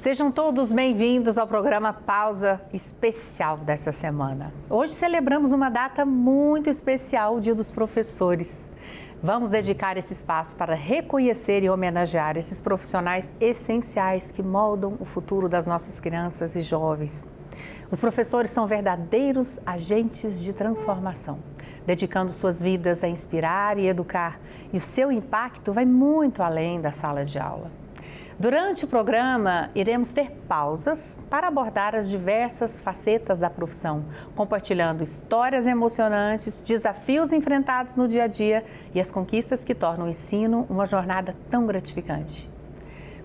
Sejam todos bem-vindos ao programa Pausa especial dessa semana. Hoje celebramos uma data muito especial, o Dia dos Professores. Vamos dedicar esse espaço para reconhecer e homenagear esses profissionais essenciais que moldam o futuro das nossas crianças e jovens. Os professores são verdadeiros agentes de transformação, dedicando suas vidas a inspirar e educar, e o seu impacto vai muito além da sala de aula. Durante o programa, iremos ter pausas para abordar as diversas facetas da profissão, compartilhando histórias emocionantes, desafios enfrentados no dia a dia e as conquistas que tornam o ensino uma jornada tão gratificante.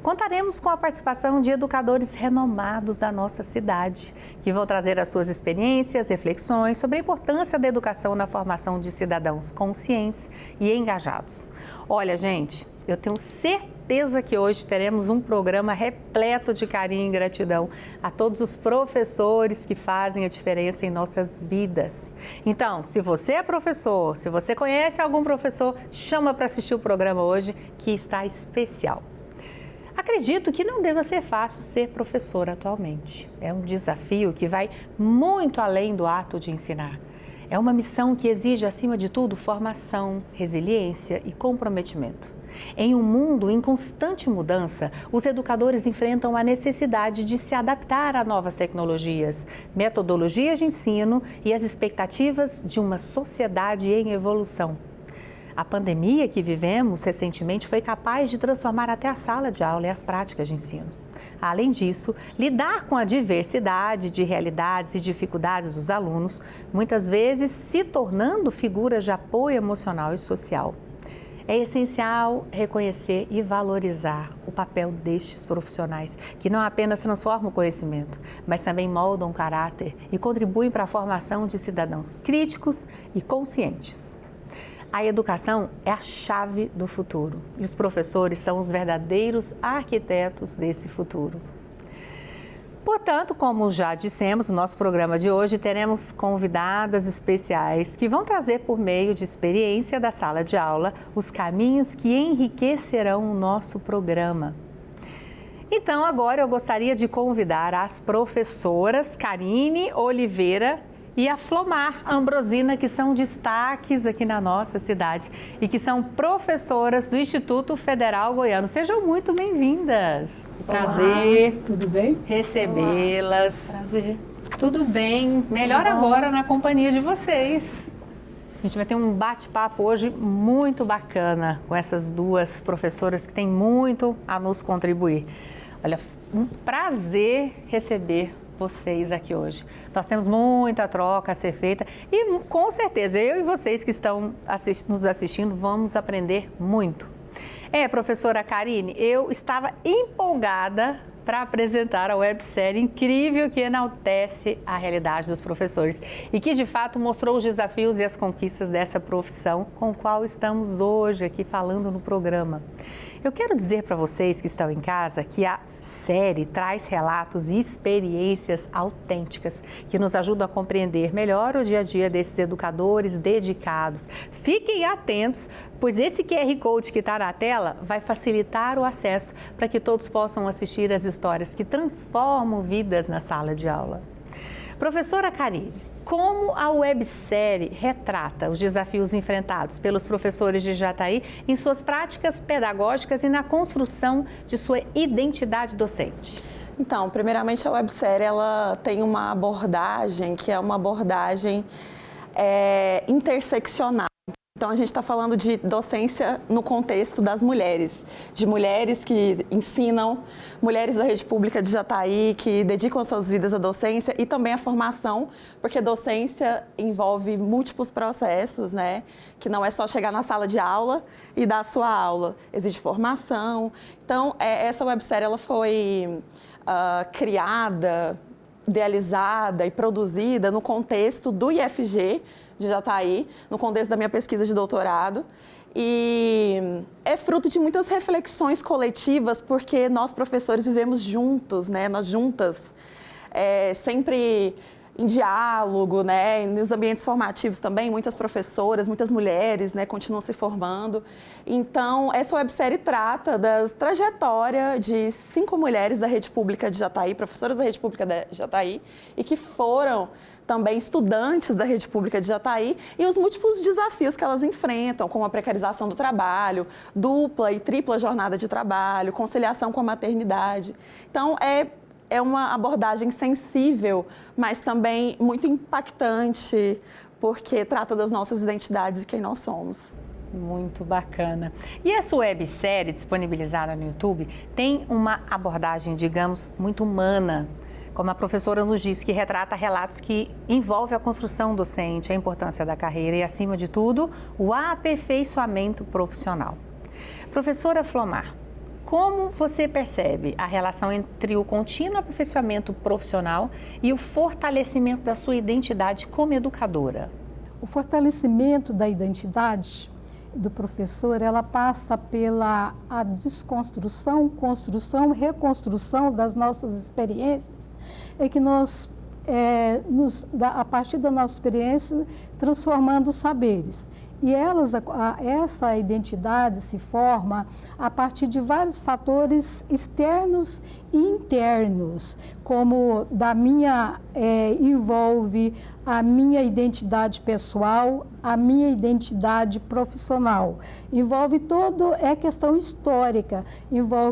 Contaremos com a participação de educadores renomados da nossa cidade, que vão trazer as suas experiências, reflexões sobre a importância da educação na formação de cidadãos conscientes e engajados. Olha, gente, eu tenho certeza que hoje teremos um programa repleto de carinho e gratidão a todos os professores que fazem a diferença em nossas vidas. Então, se você é professor, se você conhece algum professor, chama para assistir o programa hoje, que está especial. Acredito que não deva ser fácil ser professor atualmente. É um desafio que vai muito além do ato de ensinar. É uma missão que exige, acima de tudo, formação, resiliência e comprometimento. Em um mundo em constante mudança, os educadores enfrentam a necessidade de se adaptar a novas tecnologias, metodologias de ensino e as expectativas de uma sociedade em evolução. A pandemia que vivemos recentemente foi capaz de transformar até a sala de aula e as práticas de ensino. Além disso, lidar com a diversidade de realidades e dificuldades dos alunos, muitas vezes se tornando figuras de apoio emocional e social. É essencial reconhecer e valorizar o papel destes profissionais, que não apenas transformam o conhecimento, mas também moldam o caráter e contribuem para a formação de cidadãos críticos e conscientes. A educação é a chave do futuro e os professores são os verdadeiros arquitetos desse futuro. Portanto, como já dissemos, no nosso programa de hoje teremos convidadas especiais que vão trazer por meio de experiência da sala de aula os caminhos que enriquecerão o nosso programa. Então, agora eu gostaria de convidar as professoras Karine Oliveira e a Flomar Ambrosina, que são destaques aqui na nossa cidade e que são professoras do Instituto Federal Goiano. Sejam muito bem-vindas. Prazer. Tudo bem? Recebê-las. Prazer. Tudo bem. Melhor agora na companhia de vocês. A gente vai ter um bate-papo hoje muito bacana com essas duas professoras que têm muito a nos contribuir. Olha, um prazer receber vocês aqui hoje. Nós temos muita troca a ser feita e com certeza eu e vocês que estão nos assistindo vamos aprender muito. Professora Karine, eu estava empolgada para apresentar a websérie incrível que enaltece a realidade dos professores e que de fato mostrou os desafios e as conquistas dessa profissão com a qual estamos hoje aqui falando no programa. Eu quero dizer para vocês que estão em casa que a série traz relatos e experiências autênticas que nos ajudam a compreender melhor o dia a dia desses educadores dedicados. Fiquem atentos, pois esse QR Code que está na tela vai facilitar o acesso para que todos possam assistir as histórias que transformam vidas na sala de aula. Professora Karine, como a websérie retrata os desafios enfrentados pelos professores de Jataí em suas práticas pedagógicas e na construção de sua identidade docente? Então, primeiramente a websérie ela tem uma abordagem que é uma abordagem interseccional. Então, a gente está falando de docência no contexto das mulheres, de mulheres que ensinam, mulheres da rede pública de Jataí que dedicam suas vidas à docência e também à formação, porque docência envolve múltiplos processos, né? Que não é só chegar na sala de aula e dar a sua aula, exige formação. Então, essa websérie ela foi criada, idealizada e produzida no contexto do IFG, de Jataí, no contexto da minha pesquisa de doutorado. E é fruto de muitas reflexões coletivas, porque nós, professores, vivemos juntos, né? Nós juntas, sempre em diálogo, né? Nos ambientes formativos também, muitas professoras, muitas mulheres, né, continuam se formando. Então, essa websérie trata da trajetória de 5 mulheres da rede pública de Jataí, professoras da rede pública de Jataí, e que foram também estudantes da rede pública de Jataí, e os múltiplos desafios que elas enfrentam, como a precarização do trabalho, dupla e tripla jornada de trabalho, conciliação com a maternidade. Então, é uma abordagem sensível, mas também muito impactante, porque trata das nossas identidades e quem nós somos. Muito bacana. E essa websérie disponibilizada no YouTube tem uma abordagem, digamos, muito humana, como a professora nos disse, que retrata relatos que envolvem a construção docente, a importância da carreira e, acima de tudo, o aperfeiçoamento profissional. Professora Flomar, como você percebe a relação entre o contínuo aperfeiçoamento profissional e o fortalecimento da sua identidade como educadora? O fortalecimento da identidade do professor, ela passa pela a desconstrução, construção, reconstrução das nossas experiências, é que nós, a partir da nossa experiência, transformando os saberes. E essa identidade se forma a partir de vários fatores externos e internos, como envolve a minha identidade pessoal, a minha identidade profissional. Envolve é questão histórica,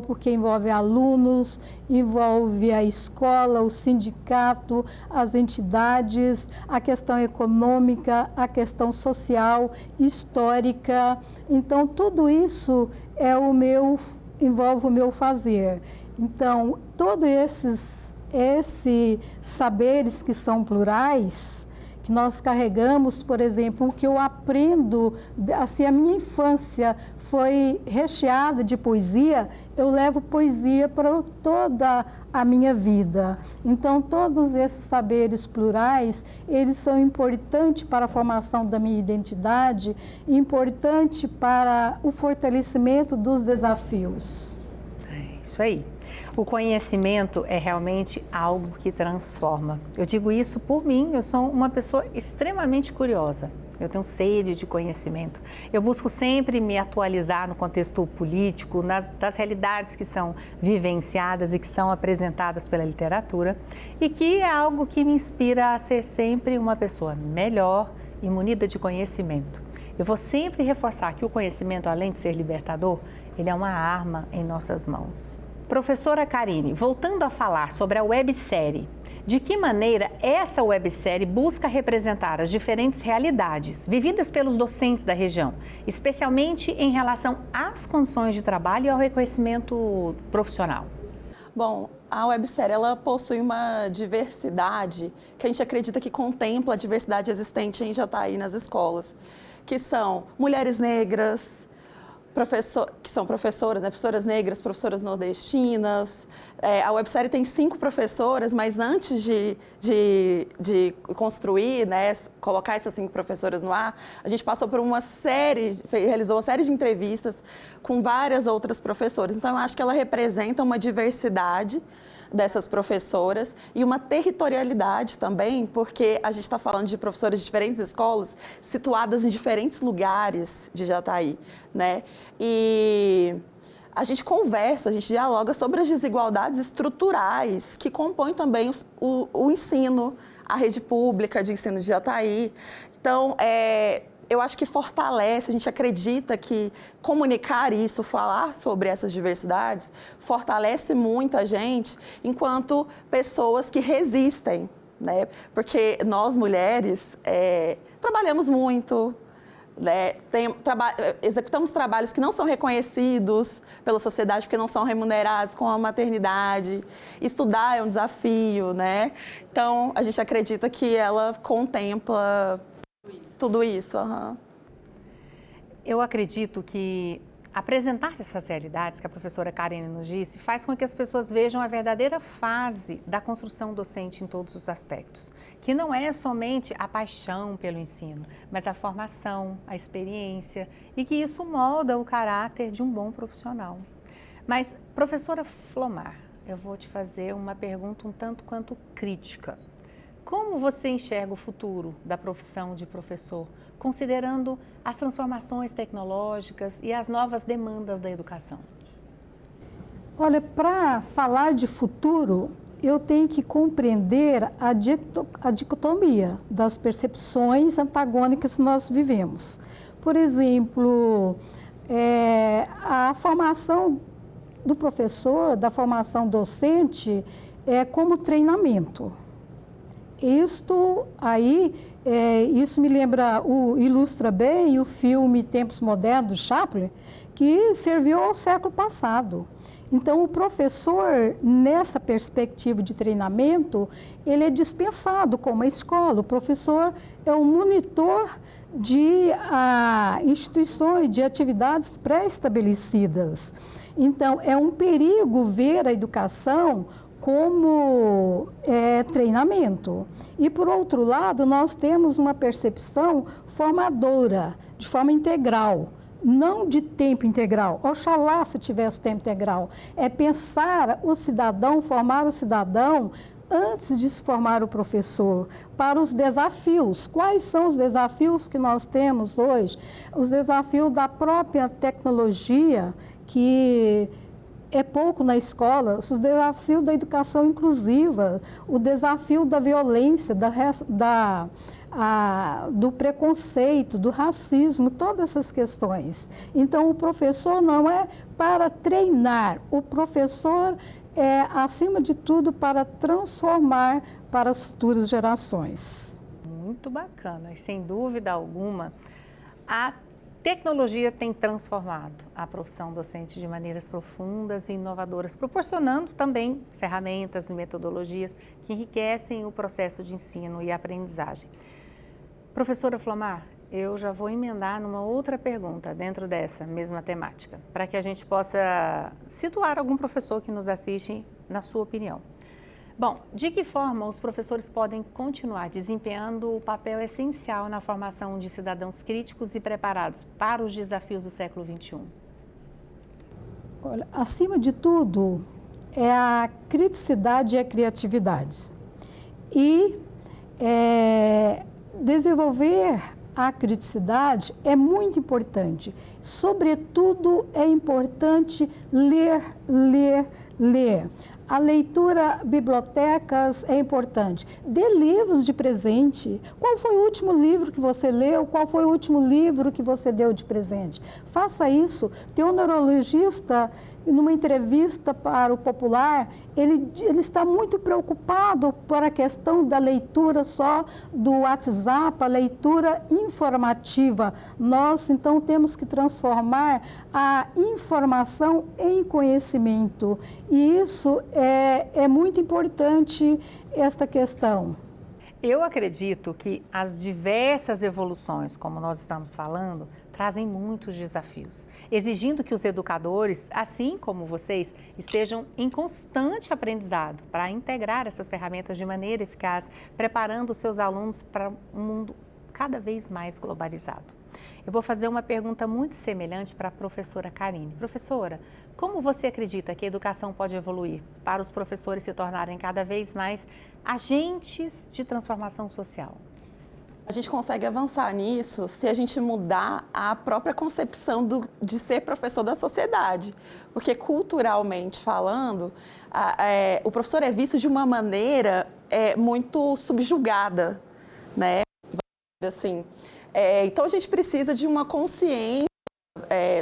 porque envolve alunos, envolve a escola, o sindicato, as entidades, a questão econômica, a questão social, histórica. Então, tudo isso envolve o meu fazer. Então, todos esses saberes que são plurais, que nós carregamos, por exemplo, o que eu aprendo, assim, a minha infância foi recheada de poesia, eu levo poesia para toda a minha vida. Então, todos esses saberes plurais, eles são importantes para a formação da minha identidade, importante para o fortalecimento dos desafios. É isso aí. O conhecimento é realmente algo que transforma. Eu digo isso por mim, eu sou uma pessoa extremamente curiosa. Eu tenho sede de conhecimento. Eu busco sempre me atualizar no contexto político, das realidades que são vivenciadas e que são apresentadas pela literatura, e que é algo que me inspira a ser sempre uma pessoa melhor e munida de conhecimento. Eu vou sempre reforçar que o conhecimento, além de ser libertador, ele é uma arma em nossas mãos. Professora Karine, voltando a falar sobre a websérie, de que maneira essa websérie busca representar as diferentes realidades vividas pelos docentes da região, especialmente em relação às condições de trabalho e ao reconhecimento profissional? Bom, a websérie ela possui uma diversidade que a gente acredita que contempla a diversidade existente em Jataí nas escolas, que são mulheres negras, que são professoras, né, professoras negras, professoras nordestinas. A websérie tem 5 professoras, mas antes de construir, né, colocar essas 5 professoras no ar, a gente passou por realizou uma série de entrevistas com várias outras professoras. Então, eu acho que ela representa uma diversidade dessas professoras e uma territorialidade também, porque a gente está falando de professoras de diferentes escolas situadas em diferentes lugares de Jataí, né? E a gente conversa, a gente dialoga sobre as desigualdades estruturais que compõem também o ensino, a rede pública de ensino de Jataí. Então, eu acho que fortalece, a gente acredita que comunicar isso, falar sobre essas diversidades, fortalece muito a gente enquanto pessoas que resistem, né? Porque nós, mulheres, trabalhamos muito, né? Executamos trabalhos que não são reconhecidos pela sociedade porque não são remunerados, com a maternidade. Estudar é um desafio, né? Então, a gente acredita que ela contempla tudo isso. Uhum. Eu acredito que apresentar essas realidades que a professora Karine nos disse faz com que as pessoas vejam a verdadeira fase da construção docente em todos os aspectos, que não é somente a paixão pelo ensino, mas a formação, a experiência, e que isso molda o caráter de um bom profissional. Mas, professora Flomar, eu vou te fazer uma pergunta um tanto quanto crítica. como você enxerga o futuro da profissão de professor, considerando as transformações tecnológicas e as novas demandas da educação? Olha, para falar de futuro, eu tenho que compreender a dicotomia das percepções antagônicas que nós vivemos. Por exemplo, a formação do professor, da formação docente, é como treinamento. Isto me lembra, ilustra bem o filme Tempos Modernos, do Chaplin, que serviu ao século passado. Então, o professor, nessa perspectiva de treinamento, ele é dispensado como a escola. O professor é o monitor de instituições, de atividades pré-estabelecidas. Então, é um perigo ver a educação como treinamento. E, por outro lado, nós temos uma percepção formadora, de forma integral. Não de tempo integral, oxalá se tivesse tempo integral, é pensar o cidadão, formar o cidadão antes de se formar o professor, para os desafios. Quais são os desafios que nós temos hoje? Os desafios da própria tecnologia, que é pouco na escola, os desafios da educação inclusiva, o desafio da violência, do preconceito, do racismo, todas essas questões. Então, o professor não é para treinar, o professor é, acima de tudo, para transformar para as futuras gerações. Muito bacana, e sem dúvida alguma, a tecnologia tem transformado a profissão docente de maneiras profundas e inovadoras, proporcionando também ferramentas e metodologias que enriquecem o processo de ensino e aprendizagem. Professora Flomar, eu já vou emendar numa outra pergunta dentro dessa mesma temática, para que a gente possa situar algum professor que nos assiste na sua opinião. Bom, de que forma os professores podem continuar desempenhando o papel essencial na formação de cidadãos críticos e preparados para os desafios do século XXI? Olha, acima de tudo, é a criticidade e a criatividade. E desenvolver a criticidade é muito importante. Sobretudo, é importante ler. A leitura, bibliotecas é importante. Dê livros de presente. Qual foi o último livro que você leu? Qual foi o último livro que você deu de presente? Faça isso. Tem um neurologista, numa entrevista para o Popular, ele está muito preocupado por a questão da leitura só do WhatsApp, a leitura informativa. Nós, então, temos que transformar a informação em conhecimento. E isso é muito importante, esta questão. Eu acredito que as diversas evoluções, como nós estamos falando, trazem muitos desafios, exigindo que os educadores, assim como vocês, estejam em constante aprendizado para integrar essas ferramentas de maneira eficaz, preparando os seus alunos para um mundo cada vez mais globalizado. Eu vou fazer uma pergunta muito semelhante para a professora Karine. Professora, como você acredita que a educação pode evoluir para os professores se tornarem cada vez mais agentes de transformação social? A gente consegue avançar nisso se a gente mudar a própria concepção de ser professor da sociedade. Porque, culturalmente falando, o professor é visto de uma maneira muito subjugada, né? Assim, então, a gente precisa de uma consciência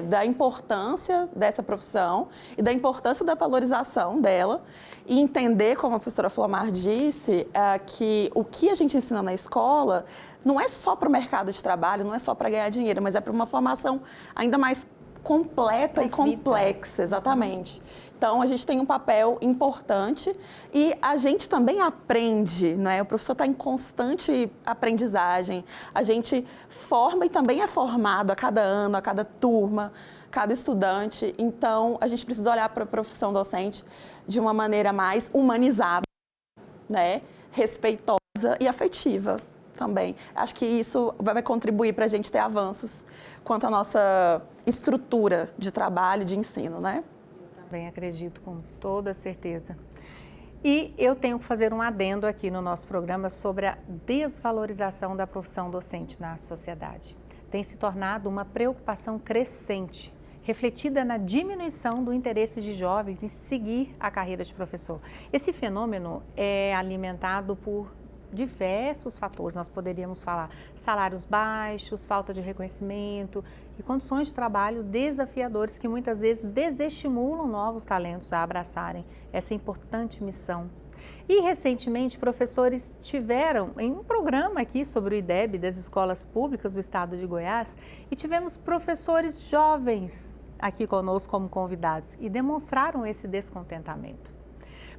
da importância dessa profissão e da importância da valorização dela e entender, como a professora Flomar disse, que o que a gente ensina na escola não é só para o mercado de trabalho, não é só para ganhar dinheiro, mas é para uma formação ainda mais completa e complexa, exatamente. Então, a gente tem um papel importante e a gente também aprende, né? O professor está em constante aprendizagem, a gente forma e também é formado a cada ano, a cada turma, cada estudante. Então, a gente precisa olhar para a profissão docente de uma maneira mais humanizada, né? Respeitosa e afetiva também. Acho que isso vai contribuir para a gente ter avanços quanto à nossa estrutura de trabalho, de ensino, né? Também acredito, com toda certeza. E eu tenho que fazer um adendo aqui no nosso programa sobre a desvalorização da profissão docente na sociedade. Tem se tornado uma preocupação crescente, refletida na diminuição do interesse de jovens em seguir a carreira de professor. Esse fenômeno é alimentado por diversos fatores, nós poderíamos falar salários baixos, falta de reconhecimento e condições de trabalho desafiadores que muitas vezes desestimulam novos talentos a abraçarem essa importante missão. E recentemente professores tiveram em um programa aqui sobre o IDEB das escolas públicas do estado de Goiás e tivemos professores jovens aqui conosco como convidados e demonstraram esse descontentamento.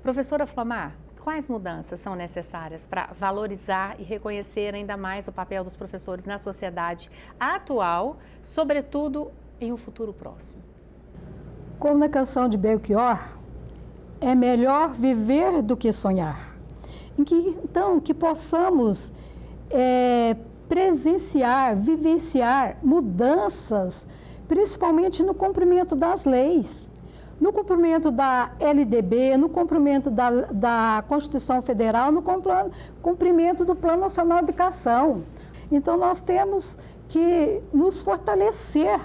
Professora Flomar, quais mudanças são necessárias para valorizar e reconhecer ainda mais o papel dos professores na sociedade atual, sobretudo em um futuro próximo? Como na canção de Belchior, é melhor viver do que sonhar. Então, que possamos presenciar, vivenciar mudanças, principalmente no cumprimento das leis. No cumprimento da LDB, no cumprimento da Constituição Federal, no cumprimento do Plano Nacional de Educação. Então, nós temos que nos fortalecer,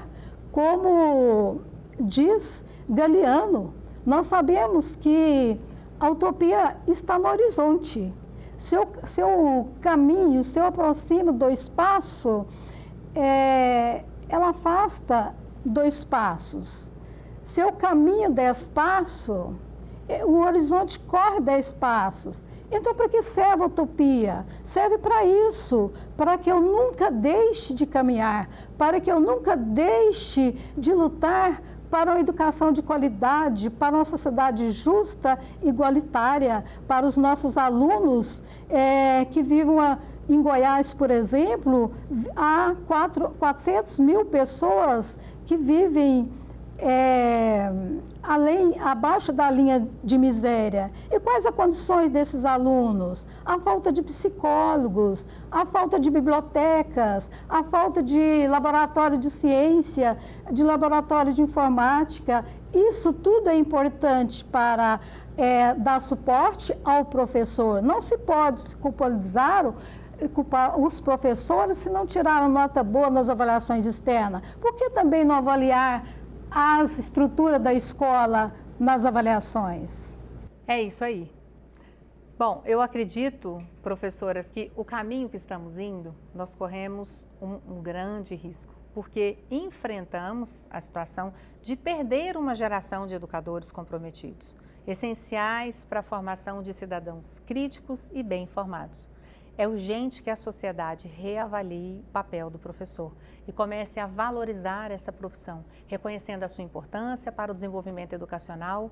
como diz Galeano. Nós sabemos que a utopia está no horizonte. Seu caminho, se eu aproximo do espaço, ela afasta 2 passos. Se eu caminho 10 passos, o horizonte corre 10 passos. Então, para que serve a utopia? Serve para isso, para que eu nunca deixe de caminhar, para que eu nunca deixe de lutar para uma educação de qualidade, para uma sociedade justa, igualitária, para os nossos alunos que vivem em Goiás, por exemplo, há 400 mil pessoas que vivem abaixo da linha de miséria. E quais as condições desses alunos? A falta de psicólogos, a falta de bibliotecas, a falta de laboratório de ciência, de laboratório de informática. Isso tudo é importante para dar suporte ao professor. Não se pode culpar os professores se não tiraram nota boa nas avaliações externas. Por que também não avaliar a estrutura da escola nas avaliações? É isso aí. Bom, eu acredito, professoras, que o caminho que estamos indo, nós corremos um grande risco, porque enfrentamos a situação de perder uma geração de educadores comprometidos, essenciais para a formação de cidadãos críticos e bem informados. É urgente que a sociedade reavalie o papel do professor e comece a valorizar essa profissão, reconhecendo a sua importância para o desenvolvimento educacional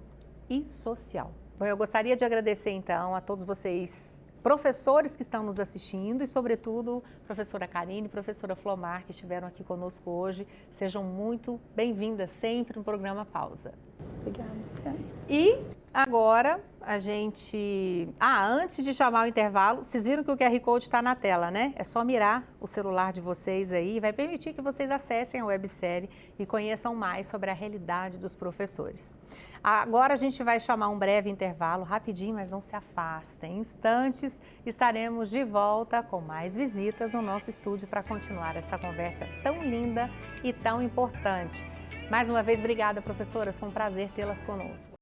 e social. Bom, eu gostaria de agradecer então a todos vocês, professores que estão nos assistindo e, sobretudo, professora Karine e professora Flomar, que estiveram aqui conosco hoje. Sejam muito bem-vindas sempre no programa Pausa. Obrigada. E agora a gente... antes de chamar o intervalo, vocês viram que o QR Code está na tela, né? É só mirar o celular de vocês aí e vai permitir que vocês acessem a websérie e conheçam mais sobre a realidade dos professores. Agora a gente vai chamar um breve intervalo, rapidinho, mas não se afastem. Em instantes estaremos de volta com mais visitas no nosso estúdio para continuar essa conversa tão linda e tão importante. Mais uma vez, obrigada, professoras. Foi um prazer tê-las conosco.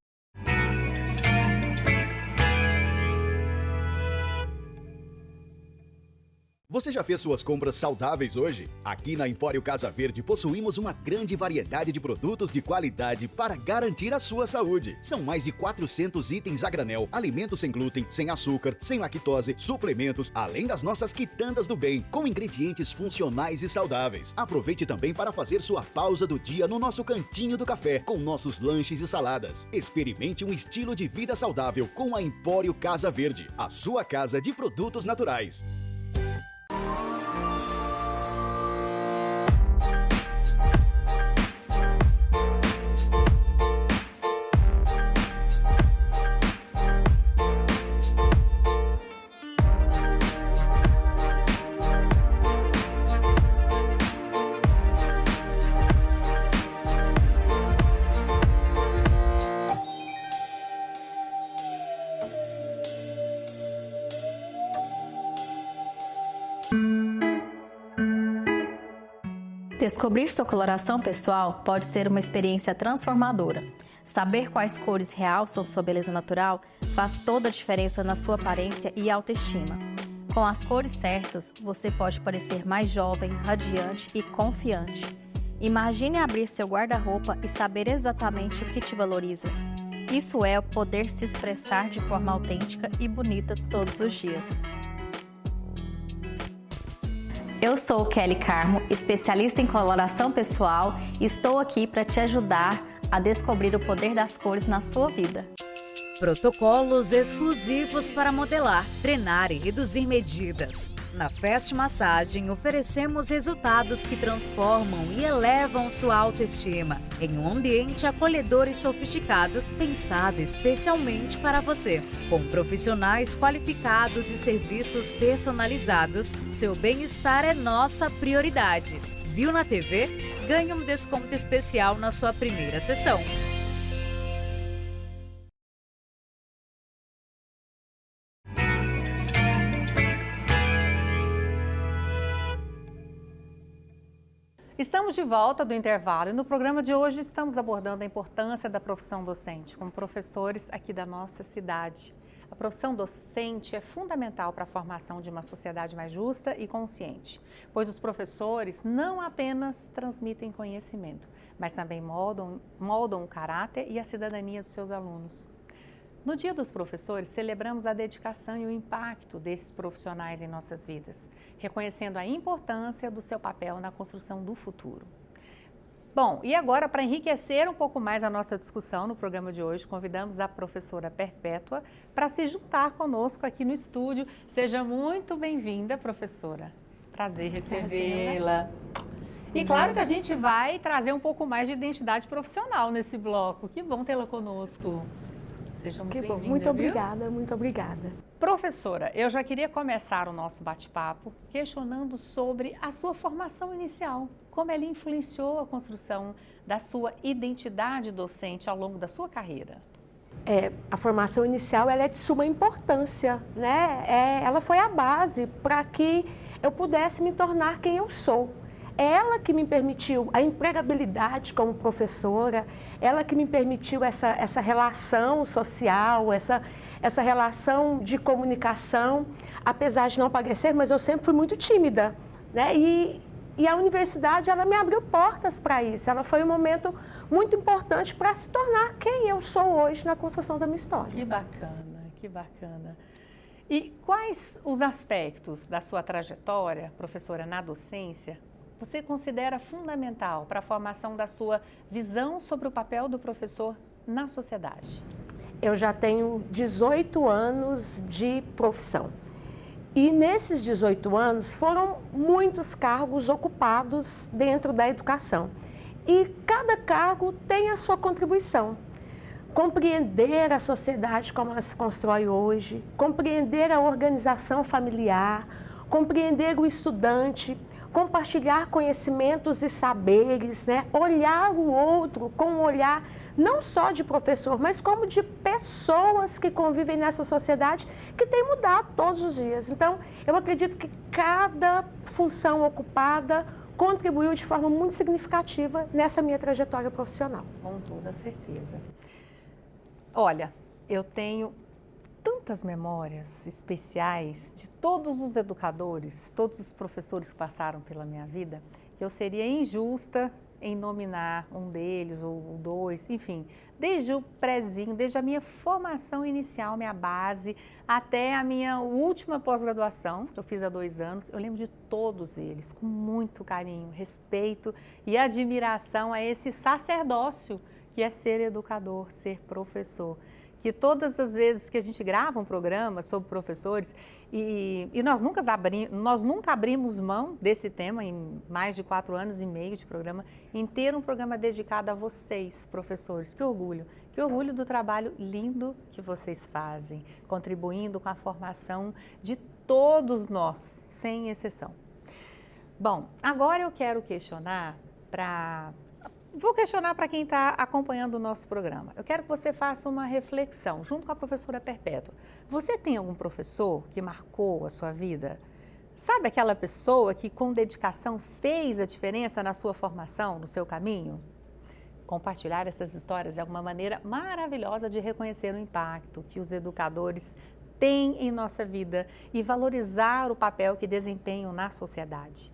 Você já fez suas compras saudáveis hoje? Aqui na Empório Casa Verde possuímos uma grande variedade de produtos de qualidade para garantir a sua saúde. São mais de 400 itens a granel, alimentos sem glúten, sem açúcar, sem lactose, suplementos, além das nossas quitandas do bem, com ingredientes funcionais e saudáveis. Aproveite também para fazer sua pausa do dia no nosso cantinho do café, com nossos lanches e saladas. Experimente um estilo de vida saudável com a Empório Casa Verde, a sua casa de produtos naturais. Descobrir sua coloração pessoal pode ser uma experiência transformadora. Saber quais cores realçam sua beleza natural faz toda a diferença na sua aparência e autoestima. Com as cores certas, você pode parecer mais jovem, radiante e confiante. Imagine abrir seu guarda-roupa e saber exatamente o que te valoriza. Isso é o poder se expressar de forma autêntica e bonita todos os dias. Eu sou Kelly Carmo, especialista em coloração pessoal, e estou aqui para te ajudar a descobrir o poder das cores na sua vida. Protocolos exclusivos para modelar, treinar e reduzir medidas. Na Fest Massagem, oferecemos resultados que transformam e elevam sua autoestima em um ambiente acolhedor e sofisticado, pensado especialmente para você. Com profissionais qualificados e serviços personalizados, seu bem-estar é nossa prioridade. Viu na TV? Ganhe um desconto especial na sua primeira sessão. Estamos de volta do intervalo e no programa de hoje estamos abordando a importância da profissão docente como professores aqui da nossa cidade. A profissão docente é fundamental para a formação de uma sociedade mais justa e consciente, pois os professores não apenas transmitem conhecimento, mas também moldam o caráter e a cidadania dos seus alunos. No Dia dos Professores, celebramos a dedicação e o impacto desses profissionais em nossas vidas, reconhecendo a importância do seu papel na construção do futuro. Bom, e agora, para enriquecer um pouco mais a nossa discussão no programa de hoje, convidamos a professora Perpétua para se juntar conosco aqui no estúdio. Seja muito bem-vinda, professora. Prazer recebê-la. E claro que a gente vai trazer um pouco mais de identidade profissional nesse bloco. Que bom tê-la conosco. Seja muito bem-vinda. Muito obrigada, muito obrigada. Professora, eu já queria começar o nosso bate-papo questionando sobre a sua formação inicial. Como ela influenciou a construção da sua identidade docente ao longo da sua carreira? A formação inicial ela é de suma importância, né? Ela foi a base para que eu pudesse me tornar quem eu sou. É ela que me permitiu a empregabilidade como professora, ela que me permitiu essa relação social, essa relação de comunicação, apesar de não parecer, mas eu sempre fui muito tímida, né? E a universidade, ela me abriu portas para isso, ela foi um momento muito importante para se tornar quem eu sou hoje na construção da minha história. Que bacana, que bacana. E quais os aspectos da sua trajetória, professora, na docência, você considera fundamental para a formação da sua visão sobre o papel do professor na sociedade? Eu já tenho 18 anos de profissão. E nesses 18 anos foram muitos cargos ocupados dentro da educação. E cada cargo tem a sua contribuição. Compreender a sociedade como ela se constrói hoje, compreender a organização familiar, compreender o estudante, compartilhar conhecimentos e saberes, né? Olhar o outro com um olhar não só de professor, mas como de pessoas que convivem nessa sociedade que tem mudado todos os dias. Então, eu acredito que cada função ocupada contribuiu de forma muito significativa nessa minha trajetória profissional. Com toda certeza. Olha, eu tenho tantas memórias especiais de todos os educadores, todos os professores que passaram pela minha vida, que eu seria injusta em nominar um deles ou dois, enfim, desde o prézinho, desde a minha formação inicial, minha base, até a minha última pós-graduação, que eu fiz há 2 anos, eu lembro de todos eles, com muito carinho, respeito e admiração a esse sacerdócio que é ser educador, ser professor. Que todas as vezes que a gente grava um programa sobre professores, e nós nunca abrimos mão desse tema em mais de 4 anos e meio de programa, em ter um programa dedicado a vocês, professores. Que orgulho do trabalho lindo que vocês fazem, contribuindo com a formação de todos nós, sem exceção. Bom, agora eu quero questionar Vou questionar para quem está acompanhando o nosso programa. Eu quero que você faça uma reflexão, junto com a professora Perpétua. Você tem algum professor que marcou a sua vida? Sabe aquela pessoa que com dedicação fez a diferença na sua formação, no seu caminho? Compartilhar essas histórias é uma maneira maravilhosa de reconhecer o impacto que os educadores têm em nossa vida e valorizar o papel que desempenham na sociedade.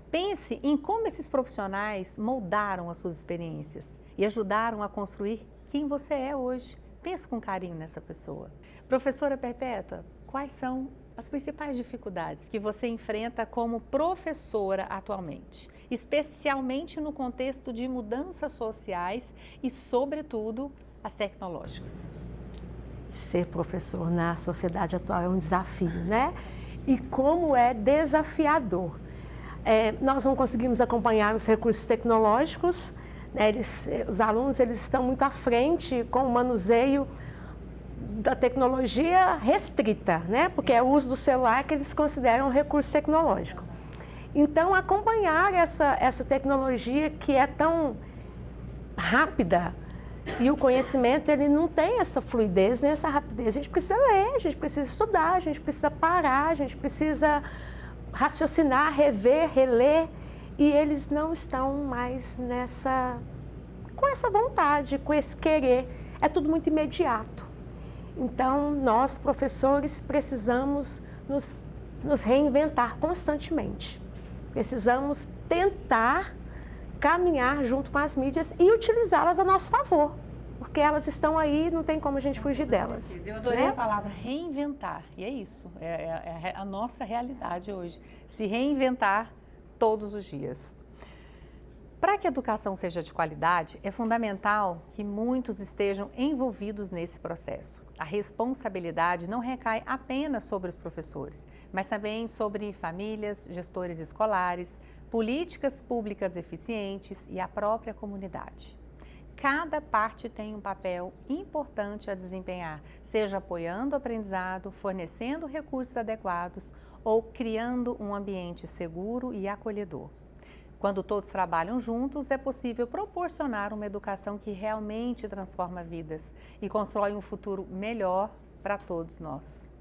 Pense em como esses profissionais moldaram as suas experiências e ajudaram a construir quem você é hoje. Pense com carinho nessa pessoa. Professora Perpétua, quais são as principais dificuldades que você enfrenta como professora atualmente, especialmente no contexto de mudanças sociais e, sobretudo, as tecnológicas? Ser professor na sociedade atual é um desafio, né? E como é desafiador. Nós não conseguimos acompanhar os recursos tecnológicos, né? Os alunos eles estão muito à frente com o manuseio da tecnologia restrita, né? Porque é o uso do celular que eles consideram um recurso tecnológico. Então, acompanhar essa tecnologia que é tão rápida e o conhecimento ele não tem essa fluidez nem essa rapidez. A gente precisa ler, a gente precisa estudar, a gente precisa parar, a gente precisa raciocinar, rever, reler, e eles não estão mais com essa vontade, com esse querer. É tudo muito imediato. Então, nós, professores, precisamos nos reinventar constantemente. Precisamos tentar caminhar junto com as mídias e utilizá-las a nosso favor, porque elas estão aí, não tem como a gente fugir delas. Eu adorei a palavra reinventar, e é isso, é a nossa realidade hoje, se reinventar todos os dias. Para que a educação seja de qualidade, é fundamental que muitos estejam envolvidos nesse processo. A responsabilidade não recai apenas sobre os professores, mas também sobre famílias, gestores escolares, políticas públicas eficientes e a própria comunidade. Cada parte tem um papel importante a desempenhar, seja apoiando o aprendizado, fornecendo recursos adequados ou criando um ambiente seguro e acolhedor. Quando todos trabalham juntos, é possível proporcionar uma educação que realmente transforma vidas e constrói um futuro melhor para todos nós.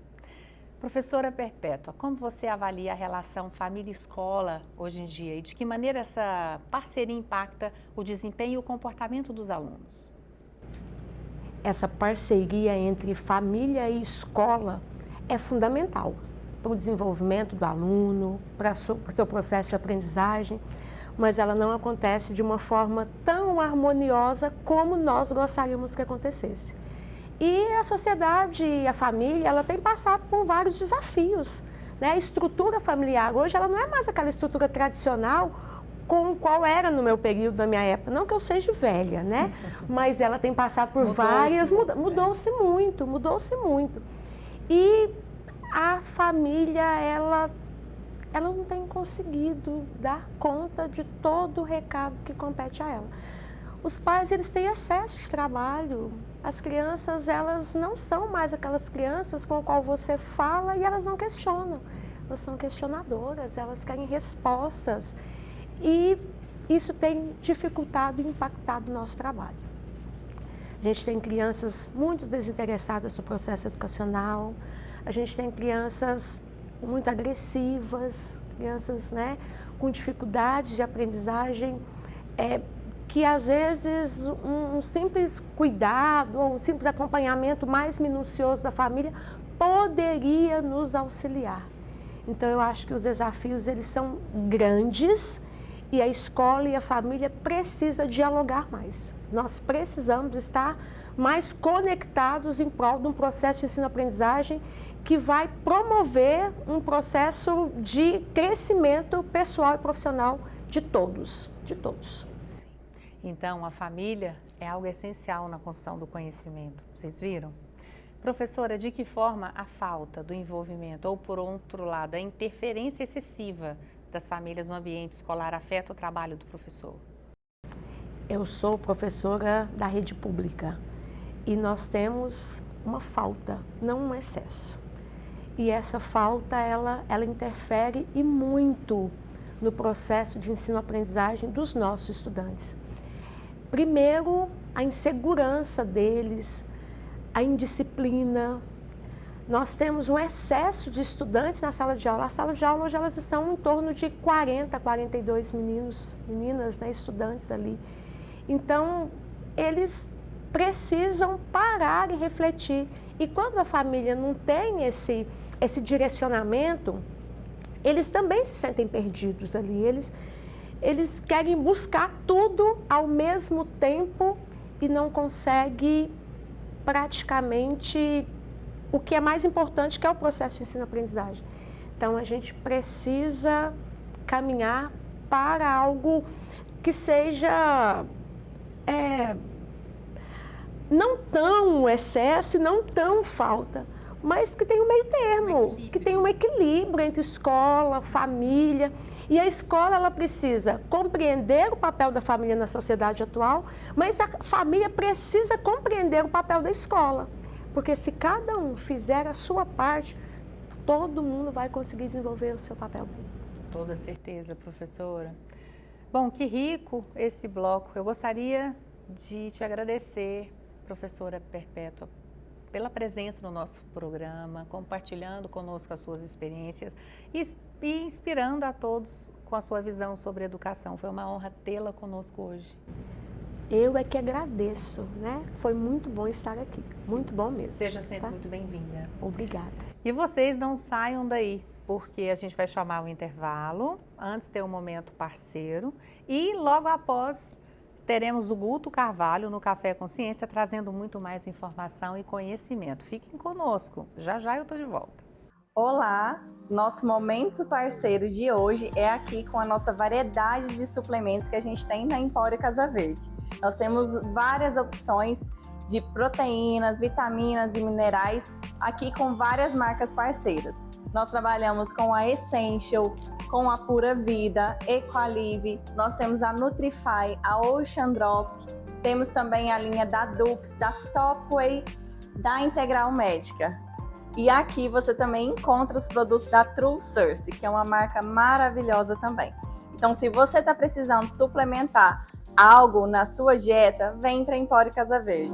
Professora Perpétua, como você avalia a relação família-escola hoje em dia e de que maneira essa parceria impacta o desempenho e o comportamento dos alunos? Essa parceria entre família e escola é fundamental para o desenvolvimento do aluno, para o seu processo de aprendizagem, mas ela não acontece de uma forma tão harmoniosa como nós gostaríamos que acontecesse. E a sociedade e a família, ela tem passado por vários desafios, né? A estrutura familiar hoje, ela não é mais aquela estrutura tradicional com qual era no meu período, na minha época. Não que eu seja velha, né? Mas ela tem passado por mudou-se muito. E a família, ela não tem conseguido dar conta de todo o recado que compete a ela. Os pais, eles têm excesso de trabalho. As crianças, elas não são mais aquelas crianças com as quais você fala e elas não questionam. Elas são questionadoras, elas querem respostas. E isso tem dificultado e impactado o nosso trabalho. A gente tem crianças muito desinteressadas no processo educacional, a gente tem crianças muito agressivas, crianças, né, com dificuldades de aprendizagem, que às vezes um simples cuidado ou um simples acompanhamento mais minucioso da família poderia nos auxiliar. Então eu acho que os desafios eles são grandes e a escola e a família precisam dialogar mais. Nós precisamos estar mais conectados em prol de um processo de ensino-aprendizagem que vai promover um processo de crescimento pessoal e profissional de todos, Então, a família é algo essencial na construção do conhecimento, vocês viram? Professora, de que forma a falta do envolvimento ou, por outro lado, a interferência excessiva das famílias no ambiente escolar afeta o trabalho do professor? Eu sou professora da rede pública e nós temos uma falta, não um excesso. E essa falta, ela interfere e muito no processo de ensino-aprendizagem dos nossos estudantes. Primeiro, a insegurança deles, a indisciplina, nós temos um excesso de estudantes na sala de aula. A sala de aula hoje elas estão em torno de 40, 42 meninas, né, estudantes ali. Então, eles precisam parar e refletir. E quando a família não tem esse direcionamento, eles também se sentem perdidos ali. Eles querem buscar tudo ao mesmo tempo e não conseguem praticamente o que é mais importante, que é o processo de ensino-aprendizagem. Então, a gente precisa caminhar para algo que seja não tão excesso e não tão falta, mas que tenha um meio termo, que tenha um equilíbrio entre escola, família. E a escola, ela precisa compreender o papel da família na sociedade atual, mas a família precisa compreender o papel da escola. Porque se cada um fizer a sua parte, todo mundo vai conseguir desenvolver o seu papel. Toda certeza, professora. Bom, que rico esse bloco. Eu gostaria de te agradecer, professora Perpétua, pela presença no nosso programa, compartilhando conosco as suas experiências e inspirando a todos com a sua visão sobre educação. Foi uma honra tê-la conosco hoje. Eu é que agradeço, né? Foi muito bom estar aqui, muito bom mesmo. Seja sempre muito bem-vinda. Obrigada. E vocês não saiam daí, porque a gente vai chamar o intervalo, antes ter um momento parceiro e logo após teremos o Guto Carvalho no Café Consciência trazendo muito mais informação e conhecimento. Fiquem conosco, já já eu estou de volta. Olá, nosso momento parceiro de hoje é aqui com a nossa variedade de suplementos que a gente tem na Empório Casa Verde. Nós temos várias opções de proteínas, vitaminas e minerais aqui com várias marcas parceiras. Nós trabalhamos com a Essential, com a Pura Vida, Equalive, nós temos a Nutrify, a Ocean Drop, temos também a linha da Dux, da Topway, da Integral Médica. E aqui você também encontra os produtos da True Source, que é uma marca maravilhosa também. Então, se você está precisando suplementar algo na sua dieta, vem para Empório Casa Verde.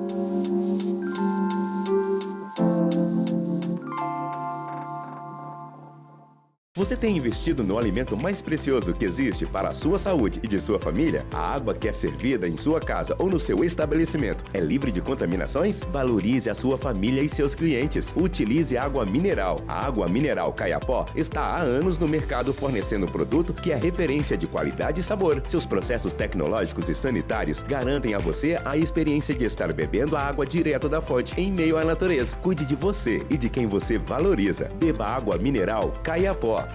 Você tem investido no alimento mais precioso que existe para a sua saúde e de sua família? A água que é servida em sua casa ou no seu estabelecimento é livre de contaminações? Valorize a sua família e seus clientes. Utilize água mineral. A água mineral Caiapó está há anos no mercado fornecendo um produto que é referência de qualidade e sabor. Seus processos tecnológicos e sanitários garantem a você a experiência de estar bebendo a água direto da fonte em meio à natureza. Cuide de você e de quem você valoriza. Beba água mineral Caiapó.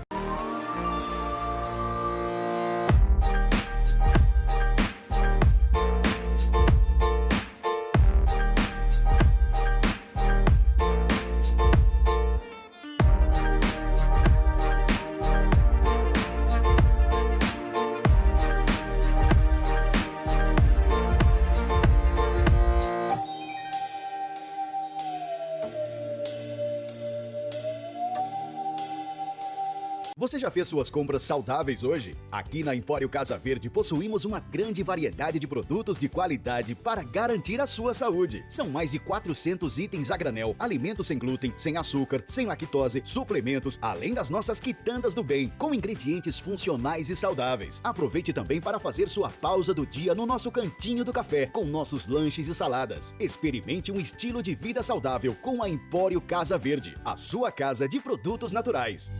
Você já fez suas compras saudáveis hoje? Aqui na Empório Casa Verde possuímos uma grande variedade de produtos de qualidade para garantir a sua saúde. São mais de 400 itens a granel, alimentos sem glúten, sem açúcar, sem lactose, suplementos, além das nossas quitandas do bem, com ingredientes funcionais e saudáveis. Aproveite também para fazer sua pausa do dia no nosso cantinho do café, com nossos lanches e saladas. Experimente um estilo de vida saudável com a Empório Casa Verde, a sua casa de produtos naturais.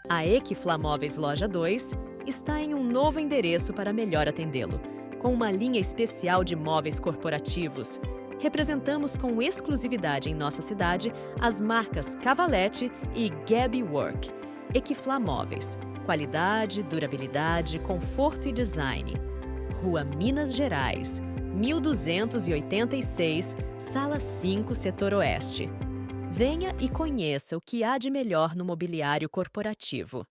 A Equifla Móveis Loja 2 está em um novo endereço para melhor atendê-lo, com uma linha especial de móveis corporativos. Representamos com exclusividade em nossa cidade as marcas Cavalete e Gabi Work. Equifla Móveis, qualidade, durabilidade, conforto e design. Rua Minas Gerais, 1286, Sala 5, Setor Oeste. Venha e conheça o que há de melhor no mobiliário corporativo.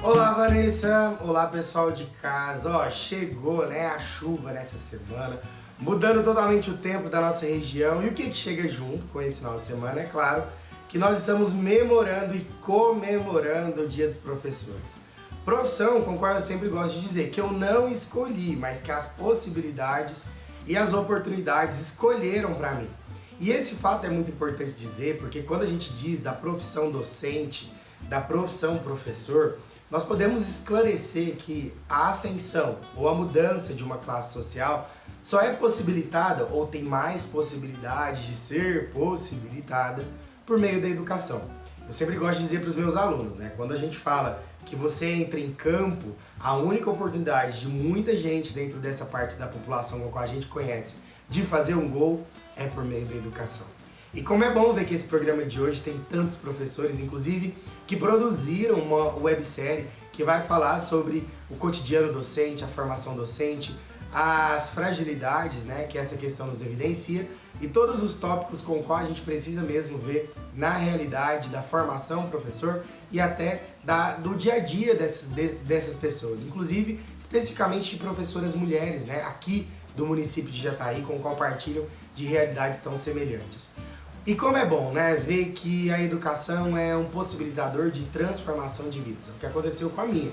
Olá, Vanessa! Olá, pessoal de casa! Ó, chegou, né, a chuva nessa semana, mudando totalmente o tempo da nossa região. E o que chega junto com esse final de semana, é claro, que nós estamos memorando e comemorando o Dia dos Professores. Profissão com a qual eu sempre gosto de dizer que eu não escolhi, mas que as possibilidades e as oportunidades escolheram para mim. E esse fato é muito importante dizer, porque quando a gente diz da profissão docente, da profissão professor, nós podemos esclarecer que a ascensão ou a mudança de uma classe social só é possibilitada ou tem mais possibilidade de ser possibilitada por meio da educação. Eu sempre gosto de dizer para os meus alunos, né? Quando a gente fala que você entra em campo, a única oportunidade de muita gente dentro dessa parte da população com a qual a gente conhece de fazer um gol é por meio da educação. E como é bom ver que esse programa de hoje tem tantos professores, inclusive, que produziram uma websérie que vai falar sobre o cotidiano docente, a formação docente, as fragilidades, né, que essa questão nos evidencia, e todos os tópicos com os quais a gente precisa mesmo ver na realidade da formação professor e até do dia a dia dessas pessoas, inclusive especificamente de professoras mulheres, né, aqui do município de Jataí, com qual partilham de realidades tão semelhantes. E como é bom, né, ver que a educação é um possibilitador de transformação de vidas, é o que aconteceu com a minha.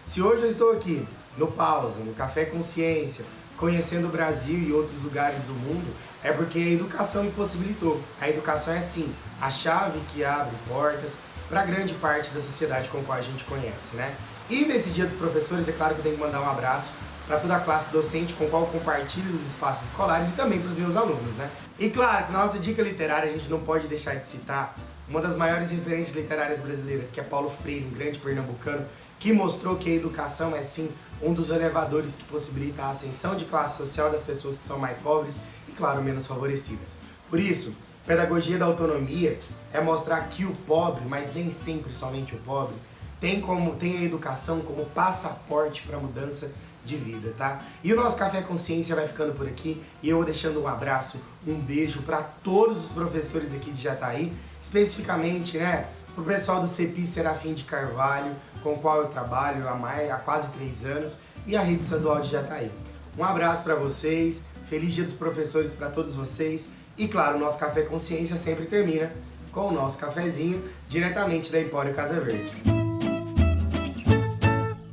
Se hoje eu estou aqui no Pausa, no Café Consciência, conhecendo o Brasil e outros lugares do mundo, é porque a educação me possibilitou. A educação é sim a chave que abre portas para grande parte da sociedade com a qual a gente conhece, né? E nesse Dia dos Professores, é claro que eu tenho que mandar um abraço para toda a classe docente com a qual eu compartilho os espaços escolares e também para os meus alunos, né? E claro que na nossa dica literária a gente não pode deixar de citar uma das maiores referências literárias brasileiras, que é Paulo Freire, um grande pernambucano, que mostrou que a educação é sim um dos elevadores que possibilita a ascensão de classe social das pessoas que são mais pobres e, claro, menos favorecidas. Por isso, pedagogia da autonomia é mostrar que o pobre, mas nem sempre somente o pobre, tem a educação como passaporte para a mudança de vida, tá? E o nosso Café Consciência vai ficando por aqui e eu vou deixando um abraço, um beijo para todos os professores aqui de Jataí, especificamente, né, pro pessoal do CEPI Serafim de Carvalho, com o qual eu trabalho há quase 3 anos, e a Rede Estadual de Jataí. Um abraço para vocês, feliz Dia dos Professores para todos vocês, e claro, o nosso Café Consciência sempre termina com o nosso cafezinho, diretamente da Empório Casa Verde.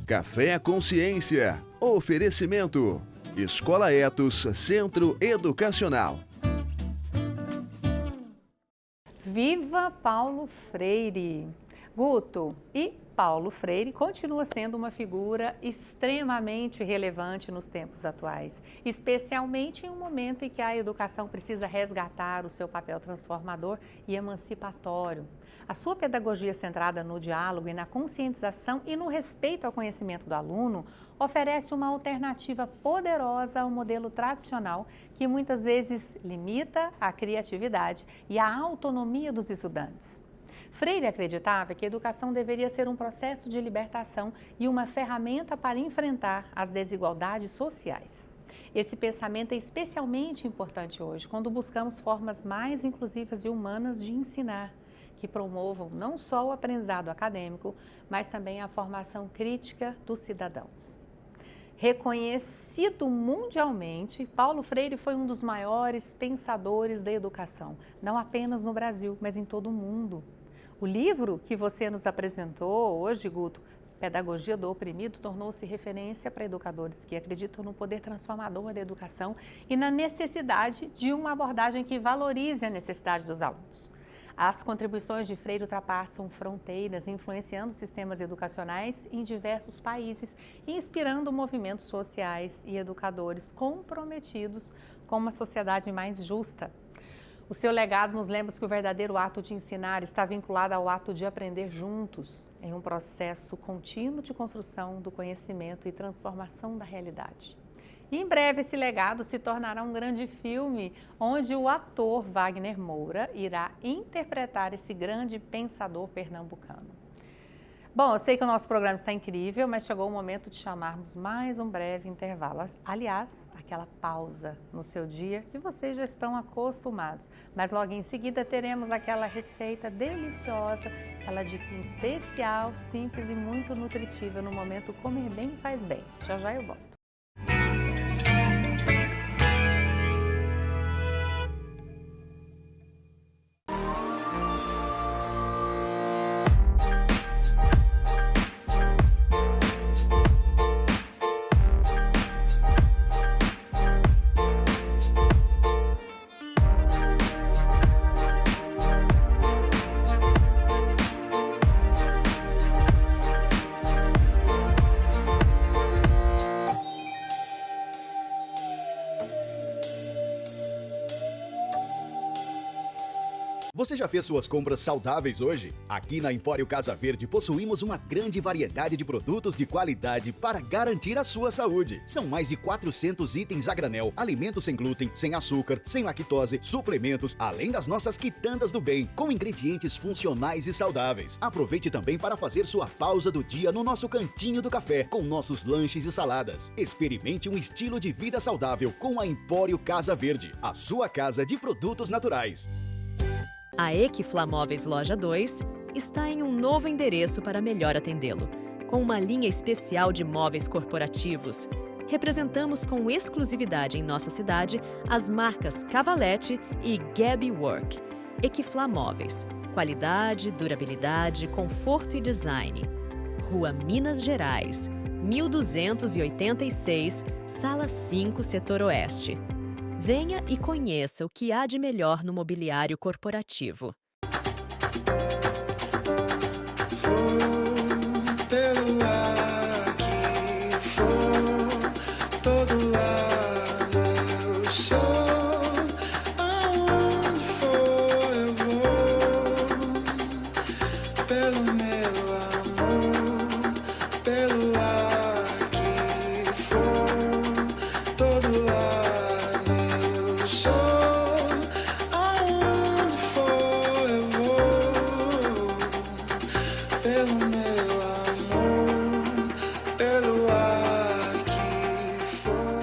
Café Consciência. Oferecimento. Escola Etos, Centro Educacional. Viva Paulo Freire! Guto, e Paulo Freire continua sendo uma figura extremamente relevante nos tempos atuais, especialmente em um momento em que a educação precisa resgatar o seu papel transformador e emancipatório. A sua pedagogia centrada no diálogo e na conscientização e no respeito ao conhecimento do aluno oferece uma alternativa poderosa ao modelo tradicional que muitas vezes limita a criatividade e a autonomia dos estudantes. Freire acreditava que a educação deveria ser um processo de libertação e uma ferramenta para enfrentar as desigualdades sociais. Esse pensamento é especialmente importante hoje, quando buscamos formas mais inclusivas e humanas de ensinar, que promovam não só o aprendizado acadêmico, mas também a formação crítica dos cidadãos. Reconhecido mundialmente, Paulo Freire foi um dos maiores pensadores da educação, não apenas no Brasil, mas em todo o mundo. O livro que você nos apresentou hoje, Guto, Pedagogia do Oprimido, tornou-se referência para educadores que acreditam no poder transformador da educação e na necessidade de uma abordagem que valorize a necessidade dos alunos. As contribuições de Freire ultrapassam fronteiras, influenciando sistemas educacionais em diversos países e inspirando movimentos sociais e educadores comprometidos com uma sociedade mais justa. O seu legado nos lembra que o verdadeiro ato de ensinar está vinculado ao ato de aprender juntos, em um processo contínuo de construção do conhecimento e transformação da realidade. E em breve esse legado se tornará um grande filme, onde o ator Wagner Moura irá interpretar esse grande pensador pernambucano. Bom, eu sei que o nosso programa está incrível, mas chegou o momento de chamarmos mais um breve intervalo. Aliás, aquela pausa no seu dia que vocês já estão acostumados. Mas logo em seguida teremos aquela receita deliciosa, aquela dica especial, simples e muito nutritiva no momento Comer Bem Faz Bem. Já já eu volto. Você já fez suas compras saudáveis hoje? Aqui na Empório Casa Verde possuímos uma grande variedade de produtos de qualidade para garantir a sua saúde. São mais de 400 itens a granel, alimentos sem glúten, sem açúcar, sem lactose, suplementos, além das nossas quitandas do bem, com ingredientes funcionais e saudáveis. Aproveite também para fazer sua pausa do dia no nosso cantinho do café, com nossos lanches e saladas. Experimente um estilo de vida saudável com a Empório Casa Verde, a sua casa de produtos naturais. A Equifla Móveis Loja 2 está em um novo endereço para melhor atendê-lo. Com uma linha especial de móveis corporativos, representamos com exclusividade em nossa cidade as marcas Cavalete e Gabi Work. Equifla Móveis. Qualidade, durabilidade, conforto e design. Rua Minas Gerais, 1286, Sala 5, Setor Oeste. Venha e conheça o que há de melhor no mobiliário corporativo. Pelo ar que for, todo lado eu sou, aonde for eu vou, pelo meu amor, pelo ar que for, todo lado eu sou, aonde for eu vou, pelo meu amor, pelo ar que for.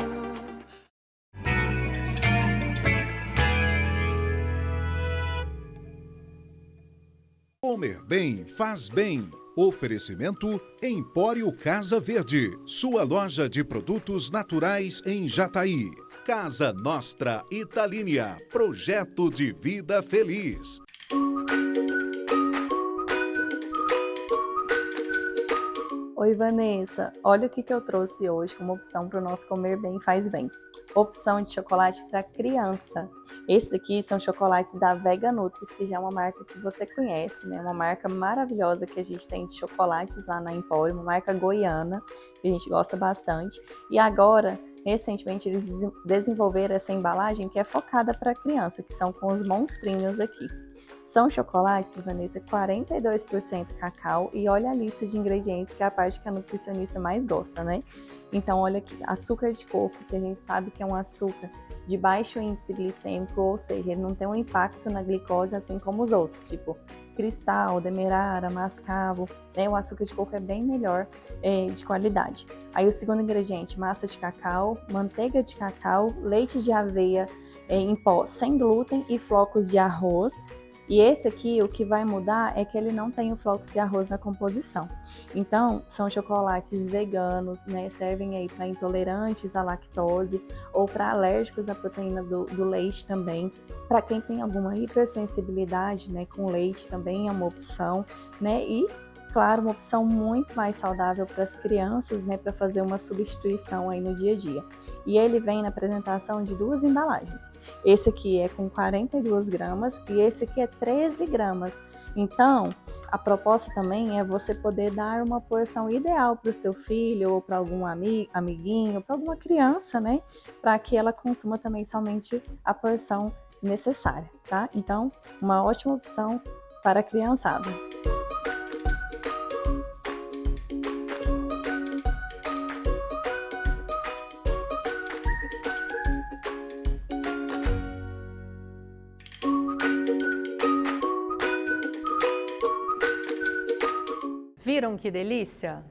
Comer bem faz bem. Oferecimento Empório Casa Verde, sua loja de produtos naturais em Jataí. Casa Nostra Italínia, projeto de vida feliz. Oi, Vanessa. Olha o que eu trouxe hoje como opção para o nosso Comer Bem Faz Bem. Opção de chocolate para criança. Esses aqui são chocolates da Vega Nutris, que já é uma marca que você conhece, né? Uma marca maravilhosa que a gente tem de chocolates lá na Empório, uma marca goiana, que a gente gosta bastante. E agora, recentemente, eles desenvolveram essa embalagem que é focada para criança, que são com os monstrinhos aqui. São chocolates, Vanessa, 42% cacau, e olha a lista de ingredientes, que é a parte que a nutricionista mais gosta, né? Então, olha aqui, açúcar de coco, que a gente sabe que é um açúcar de baixo índice glicêmico, ou seja, ele não tem um impacto na glicose assim como os outros, tipo cristal, demerara, mascavo, né? O açúcar de coco é bem melhor de qualidade. Aí o segundo ingrediente, massa de cacau, manteiga de cacau, leite de aveia em pó sem glúten e flocos de arroz. E esse aqui, o que vai mudar é que ele não tem o flocos de arroz na composição. Então, são chocolates veganos, né? Servem aí para intolerantes à lactose ou para alérgicos à proteína do leite também. Para quem tem alguma hipersensibilidade, né, com leite também é uma opção, né? E claro, uma opção muito mais saudável para as crianças, né, para fazer uma substituição aí no dia a dia. E ele vem na apresentação de duas embalagens. Esse aqui é com 42 gramas e esse aqui é 13 gramas. Então, a proposta também é você poder dar uma porção ideal para o seu filho ou para algum amiguinho, para alguma criança, né, para que ela consuma também somente a porção necessária, tá? Então, uma ótima opção para a criançada. Viram que delícia?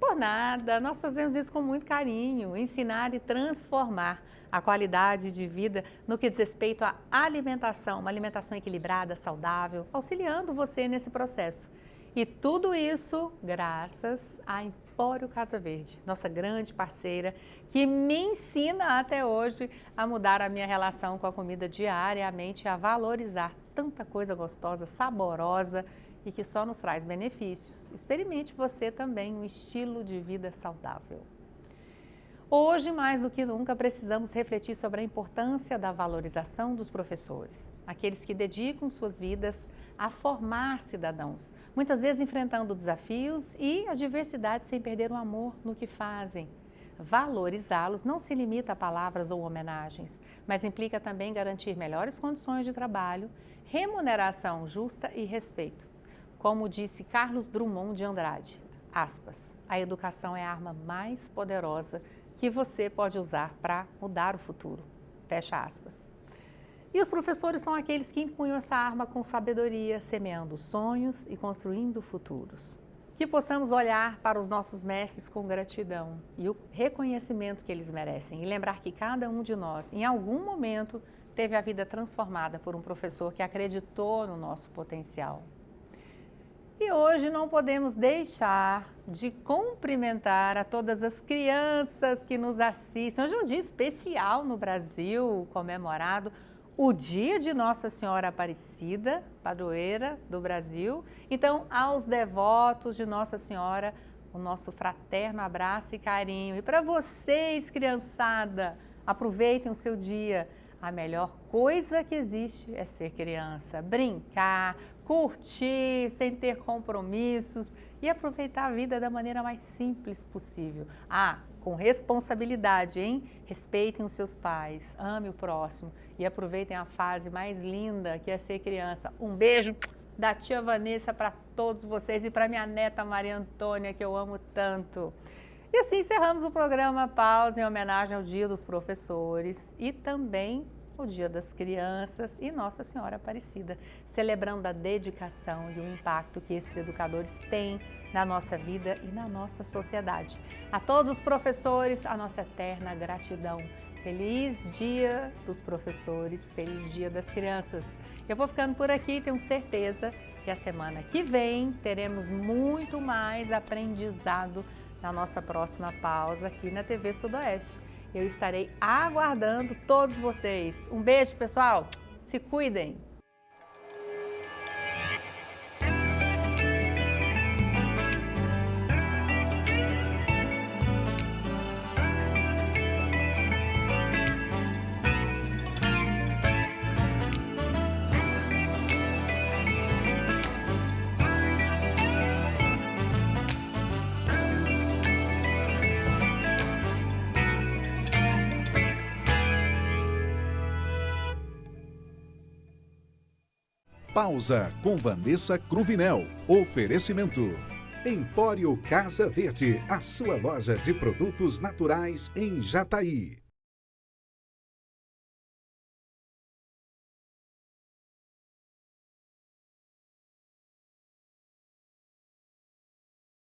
Por nada, nós fazemos isso com muito carinho, ensinar e transformar a qualidade de vida no que diz respeito à alimentação, uma alimentação equilibrada, saudável, auxiliando você nesse processo. E tudo isso graças à Empório Casa Verde, nossa grande parceira, que me ensina até hoje a mudar a minha relação com a comida diariamente, a valorizar tanta coisa gostosa, saborosa e que só nos traz benefícios. Experimente você também um estilo de vida saudável. Hoje, mais do que nunca, precisamos refletir sobre a importância da valorização dos professores, aqueles que dedicam suas vidas a formar cidadãos, muitas vezes enfrentando desafios e adversidades sem perder o amor no que fazem. Valorizá-los não se limita a palavras ou homenagens, mas implica também garantir melhores condições de trabalho, remuneração justa e respeito. Como disse Carlos Drummond de Andrade, aspas, a educação é a arma mais poderosa que você pode usar para mudar o futuro, fecha aspas. E os professores são aqueles que empunham essa arma com sabedoria, semeando sonhos e construindo futuros. Que possamos olhar para os nossos mestres com gratidão e o reconhecimento que eles merecem e lembrar que cada um de nós, em algum momento, teve a vida transformada por um professor que acreditou no nosso potencial. E hoje não podemos deixar de cumprimentar a todas as crianças que nos assistem. Hoje é um dia especial no Brasil, comemorado o dia de Nossa Senhora Aparecida, padroeira do Brasil. Então, aos devotos de Nossa Senhora, o nosso fraterno abraço e carinho. E para vocês, criançada, aproveitem o seu dia. A melhor coisa que existe é ser criança, brincar, curtir, sem ter compromissos e aproveitar a vida da maneira mais simples possível. Com responsabilidade, hein? Respeitem os seus pais, ame o próximo e aproveitem a fase mais linda que é ser criança. Um beijo da tia Vanessa para todos vocês e para minha neta Maria Antônia, que eu amo tanto. E assim encerramos o programa Pausa em homenagem ao Dia dos Professores e também o Dia das Crianças e Nossa Senhora Aparecida, celebrando a dedicação e o impacto que esses educadores têm na nossa vida e na nossa sociedade. A todos os professores, a nossa eterna gratidão. Feliz Dia dos Professores, feliz Dia das Crianças. Eu vou ficando por aqui, tenho certeza que a semana que vem teremos muito mais aprendizado na nossa próxima pausa aqui na TV Sudoeste. Eu estarei aguardando todos vocês. Um beijo, pessoal. Se cuidem. Pausa com Vanessa Cruvinel. Oferecimento. Empório Casa Verde, a sua loja de produtos naturais em Jataí.